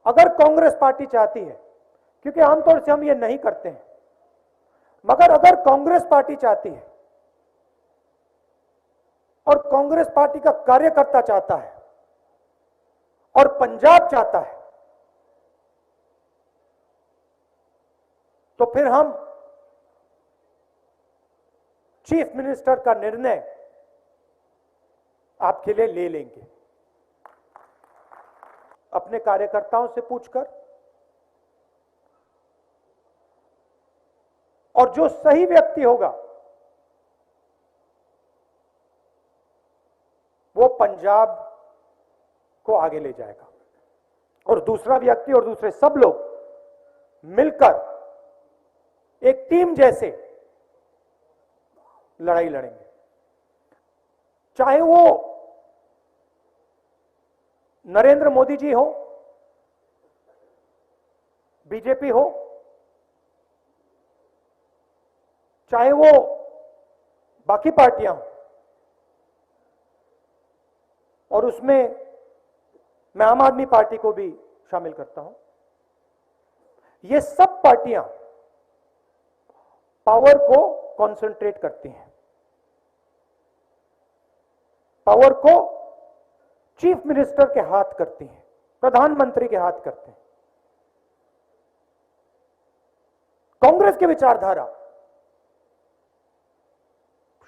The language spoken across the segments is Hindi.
अगर कांग्रेस पार्टी चाहती है, क्योंकि आमतौर से हम ये नहीं करते हैं, मगर अगर कांग्रेस पार्टी चाहती है और कांग्रेस पार्टी का कार्यकर्ता चाहता है और पंजाब चाहता है, तो फिर हम चीफ मिनिस्टर का निर्णय आपके लिए ले लेंगे, अपने कार्यकर्ताओं से पूछकर, और जो सही व्यक्ति होगा वो पंजाब को आगे ले जाएगा और दूसरा व्यक्ति और दूसरे सब लोग मिलकर एक टीम जैसे लड़ाई लड़ेंगे। चाहे वो नरेंद्र मोदी जी हो, बीजेपी हो, चाहे वो बाकी पार्टियां हो, और उसमें मैं आम आदमी पार्टी को भी शामिल करता हूं। ये सब पार्टियां पावर को कंसंट्रेट करती हैं, पावर को चीफ मिनिस्टर के हाथ करती हैं, प्रधानमंत्री के हाथ करते हैं। कांग्रेस की विचारधारा,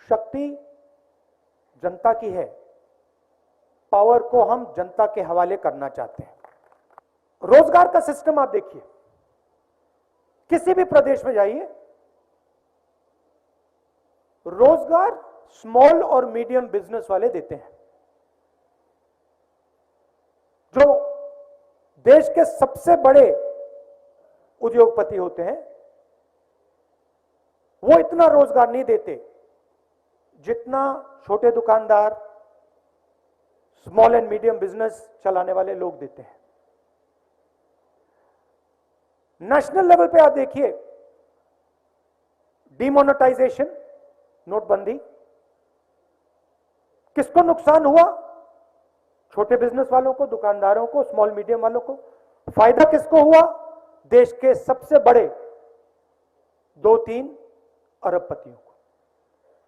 शक्ति जनता की है, पावर को हम जनता के हवाले करना चाहते हैं। रोजगार का सिस्टम आप देखिए, किसी भी प्रदेश में जाइए, रोजगार स्मॉल और मीडियम बिजनेस वाले देते हैं। जो देश के सबसे बड़े उद्योगपति होते हैं वो इतना रोजगार नहीं देते जितना छोटे दुकानदार, स्मॉल एंड मीडियम बिजनेस चलाने वाले लोग देते हैं। नेशनल लेवल पे आप देखिए, डिमोनेटाइजेशन, नोटबंदी, किसको नुकसान हुआ? छोटे बिजनेस वालों को, दुकानदारों को, स्मॉल मीडियम वालों को। फायदा किसको हुआ? देश के सबसे बड़े 2-3 अरबपतियों को।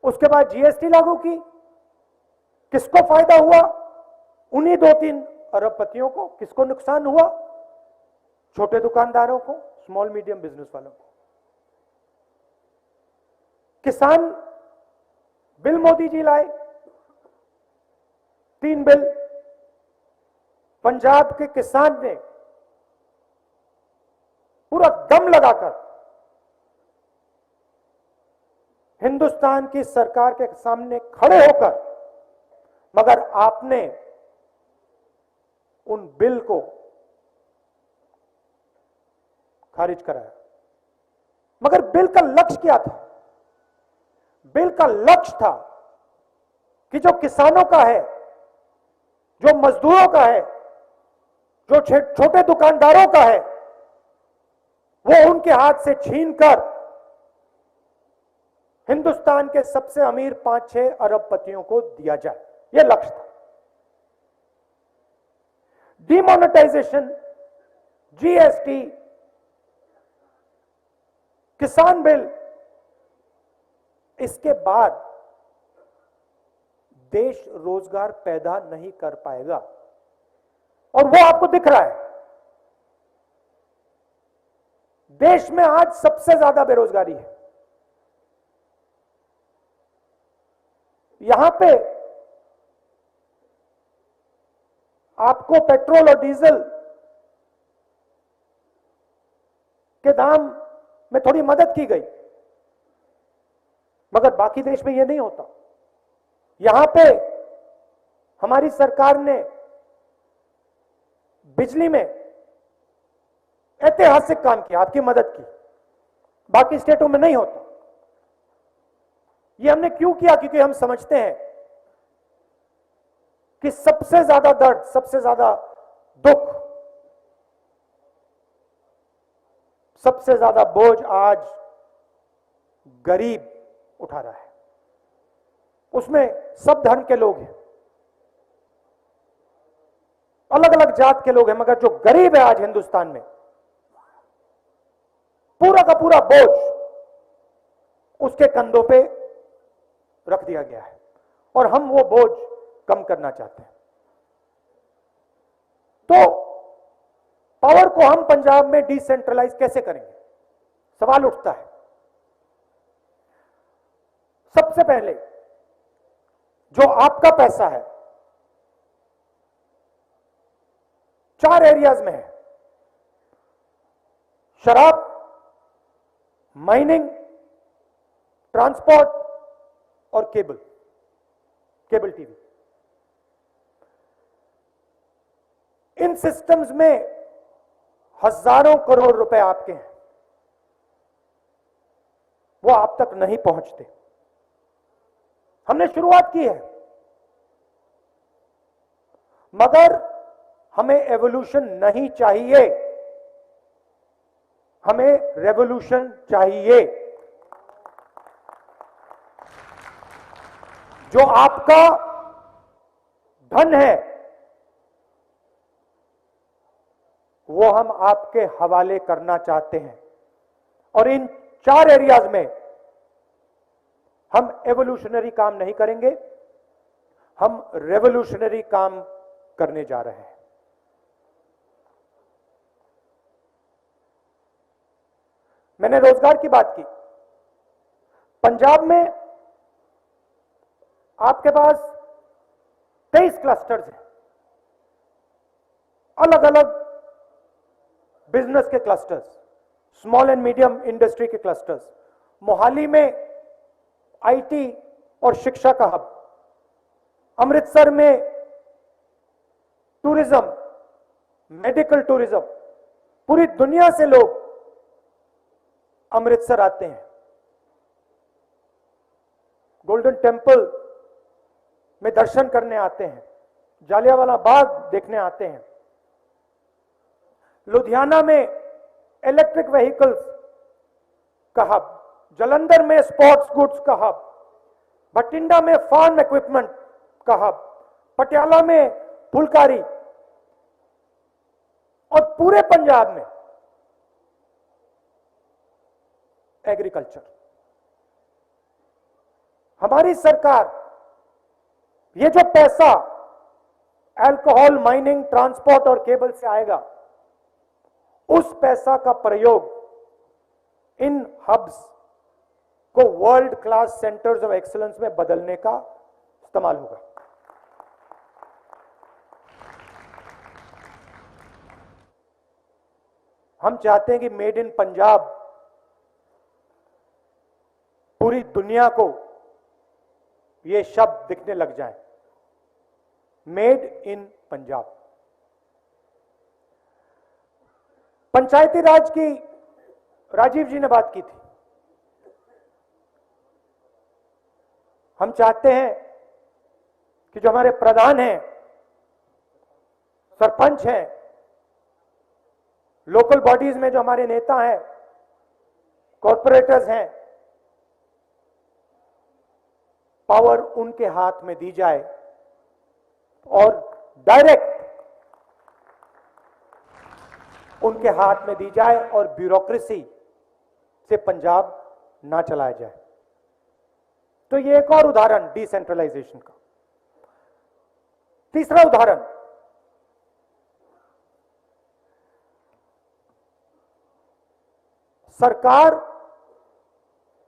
उसके बाद जीएसटी लागू की, किसको फायदा हुआ? उन्हीं 2-3 अरबपतियों को। किसको नुकसान हुआ? छोटे दुकानदारों को, स्मॉल मीडियम बिजनेस वालों को। किसान बिल मोदी जी लाए, 3 बिल। पंजाब के किसान ने पूरा दम लगाकर हिंदुस्तान की सरकार के सामने खड़े होकर, मगर आपने उन बिल को खारिज कराया। मगर बिल का लक्ष्य क्या था? बिल का लक्ष्य था कि जो किसानों का है, जो मजदूरों का है, जो छोटे दुकानदारों का है, वो उनके हाथ से छीनकर हिंदुस्तान के सबसे अमीर 5-6 अरबपतियों को दिया जाए। यह लक्ष्य था। डिमोनेटाइजेशन, जीएसटी, किसान बिल, इसके बाद देश रोजगार पैदा नहीं कर पाएगा, और वो आपको दिख रहा है। देश में आज सबसे ज्यादा बेरोजगारी है। यहां पे आपको पेट्रोल और डीजल के दाम में थोड़ी मदद की गई, मगर बाकी देश में यह नहीं होता। यहां पे हमारी सरकार ने बिजली में ऐतिहासिक काम किया, आपकी मदद की, बाकी स्टेटों में नहीं होता। ये हमने क्यों किया? क्योंकि हम समझते हैं कि सबसे ज्यादा दर्द, सबसे ज्यादा दुख, सबसे ज्यादा बोझ आज गरीब उठा रहा है। उसमें सब धर्म के लोग हैं। अलग अलग जात के लोग हैं, मगर जो गरीब है आज हिंदुस्तान में, पूरा का पूरा बोझ उसके कंधों पे रख दिया गया है और हम वो बोझ कम करना चाहते हैं। तो पावर को हम पंजाब में डिसेंट्रलाइज कैसे करेंगे, सवाल उठता है। सबसे पहले जो आपका पैसा है 4 एरियाज में है: शराब, माइनिंग, ट्रांसपोर्ट और केबल टीवी। इन सिस्टम्स में हजारों करोड़ रुपए आपके हैं, वो आप तक नहीं पहुंचते। हमने शुरुआत की है, मगर हमें एवोल्यूशन नहीं चाहिए, हमें रेवोल्यूशन चाहिए। जो आपका धन है वो हम आपके हवाले करना चाहते हैं और इन 4 एरियाज में हम एवोल्यूशनरी काम नहीं करेंगे, हम रेवोल्यूशनरी काम करने जा रहे हैं। मैंने रोजगार की बात की। पंजाब में आपके पास 23 क्लस्टर्स हैं, अलग अलग बिजनेस के clusters, small and medium industry के क्लस्टर्स। मोहाली में आईटी और शिक्षा का हब, अमृतसर में टूरिज्म, मेडिकल टूरिज्म, पूरी दुनिया से लोग अमृतसर आते हैं, गोल्डन टेम्पल में दर्शन करने आते हैं, जालियांवाला बाग देखने आते हैं। लुधियाना में इलेक्ट्रिक व्हीकल्स का हब, जालंधर में स्पोर्ट्स गुड्स का हब, भटिंडा में फार्म इक्विपमेंट का हब, पटियाला में फुलकारी और पूरे पंजाब में एग्रीकल्चर। हमारी सरकार ये जो पैसा अल्कोहल, माइनिंग, ट्रांसपोर्ट और केबल से आएगा, उस पैसा का प्रयोग इन हब्स को world class centres of excellence में बदलने का इस्तेमाल होगा। हम चाहते हैं कि मेड इन पंजाब पूरी दुनिया को ये शब्द दिखने लग जाए, मेड इन पंजाब। पंचायती राज की राजीव जी ने बात की थी। हम चाहते हैं कि जो हमारे प्रधान हैं, सरपंच हैं, लोकल बॉडीज में जो हमारे नेता हैं, कॉर्पोरेटर्स हैं, पावर उनके हाथ में दी जाए और डायरेक्ट उनके हाथ में दी जाए और ब्यूरोक्रेसी से पंजाब ना चलाया जाए। तो ये एक और उदाहरण डिसेंट्रलाइजेशन का। तीसरा उदाहरण, सरकार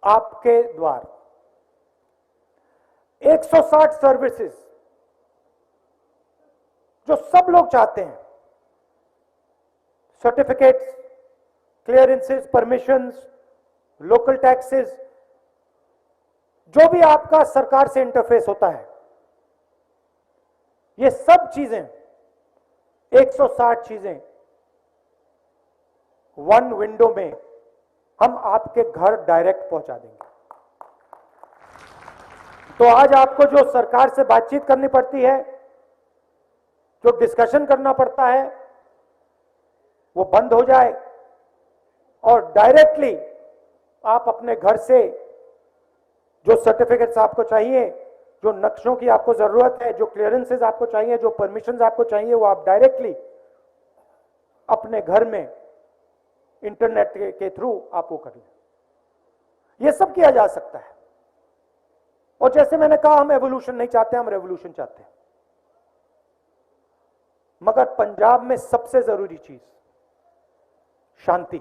आपके द्वार 160 सर्विसेज जो सब लोग चाहते हैं, certificates, clearances, permissions, local taxes, जो भी आपका सरकार से इंटरफेस होता है, ये सब चीजें 160 चीजें वन विंडो में हम आपके घर डायरेक्ट पहुंचा देंगे। तो आज आपको जो सरकार से बातचीत करनी पड़ती है, जो डिस्कशन करना पड़ता है, वो बंद हो जाए और डायरेक्टली आप अपने घर से जो सर्टिफिकेट्स आपको चाहिए जो नक्शों की आपको जरूरत है, जो क्लियरेंसेस आपको चाहिए, जो परमिशंस आपको चाहिए, वो आप डायरेक्टली अपने घर में इंटरनेट के थ्रू आप वो कर लें। ये सब किया जा सकता है। और जैसे मैंने कहा, हम एवोल्यूशन नहीं चाहते, हम रेवोल्यूशन चाहते हैं। मगर पंजाब में सबसे जरूरी चीज शांति,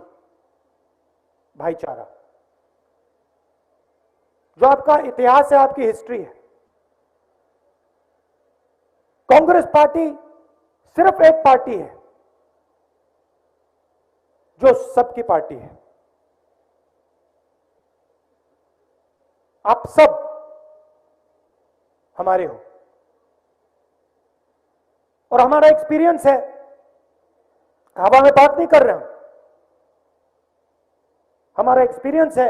भाईचारा। जो आपका इतिहास है, आपकी हिस्ट्री है, कांग्रेस पार्टी सिर्फ एक पार्टी है जो सबकी पार्टी है। आप सब हमारे हो। और हमारा एक्सपीरियंस है, हवा में बात नहीं कर रहे हम, हमारा एक्सपीरियंस है।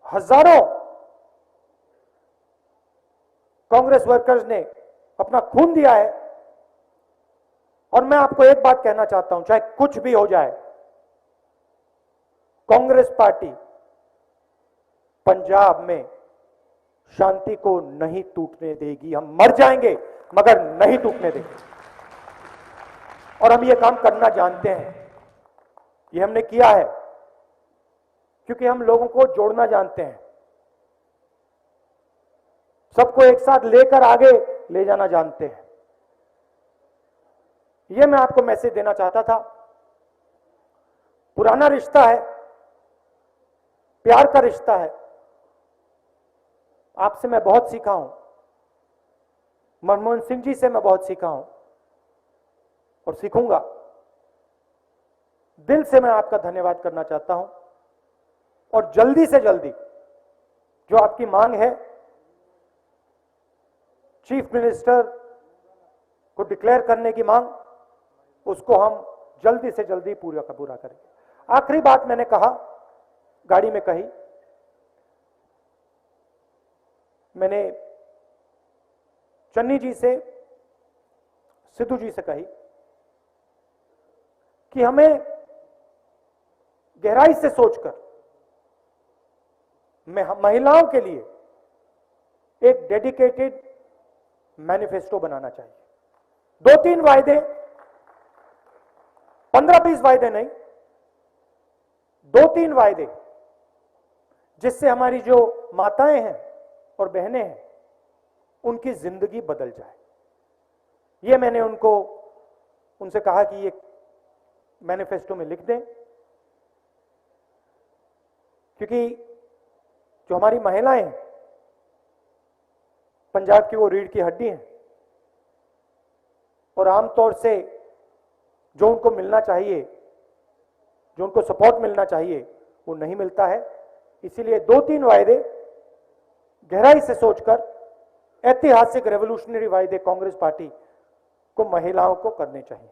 हजारों कांग्रेस वर्कर्स ने अपना खून दिया है। और मैं आपको एक बात कहना चाहता हूं, चाहे कुछ भी हो जाए, कांग्रेस पार्टी पंजाब में शांति को नहीं टूटने देगी। हम मर जाएंगे मगर नहीं टूटने देंगे। और हम ये काम करना जानते हैं, ये हमने किया है, क्योंकि हम लोगों को जोड़ना जानते हैं, सबको एक साथ लेकर आगे ले जाना जानते हैं। ये मैं आपको मैसेज देना चाहता था। पुराना रिश्ता है, प्यार का रिश्ता है। आपसे मैं बहुत सीखा हूं, मनमोहन सिंह जी से मैं बहुत सीखा हूं और सीखूंगा। दिल से मैं आपका धन्यवाद करना चाहता हूं। और जल्दी से जल्दी जो आपकी मांग है, चीफ मिनिस्टर को डिक्लेयर करने की मांग, उसको हम जल्दी से जल्दी पूरा का पूरा करेंगे। आखिरी बात मैंने कहा, गाड़ी में कही, मैंने चन्नी जी से, सिद्धू जी से कही कि हमें गहराई से सोचकर महिलाओं के लिए एक डेडिकेटेड मैनिफेस्टो बनाना चाहिए। 2-3 वायदे, 15-20 वायदे नहीं, 2-3 वायदे, जिससे हमारी जो माताएं हैं और बहनें हैं, उनकी जिंदगी बदल जाए। ये मैंने उनसे कहा कि ये मैनिफेस्टो में लिख दें, क्योंकि जो हमारी महिलाएं हैं, पंजाब की वो रीढ़ की हड्डी है। और आमतौर से जो उनको मिलना चाहिए, जो उनको सपोर्ट मिलना चाहिए, वो नहीं मिलता है। इसीलिए 2-3 वायदे गहराई से सोचकर, ऐतिहासिक रेवोल्यूशनरी वायदे कांग्रेस पार्टी को महिलाओं को करने चाहिए।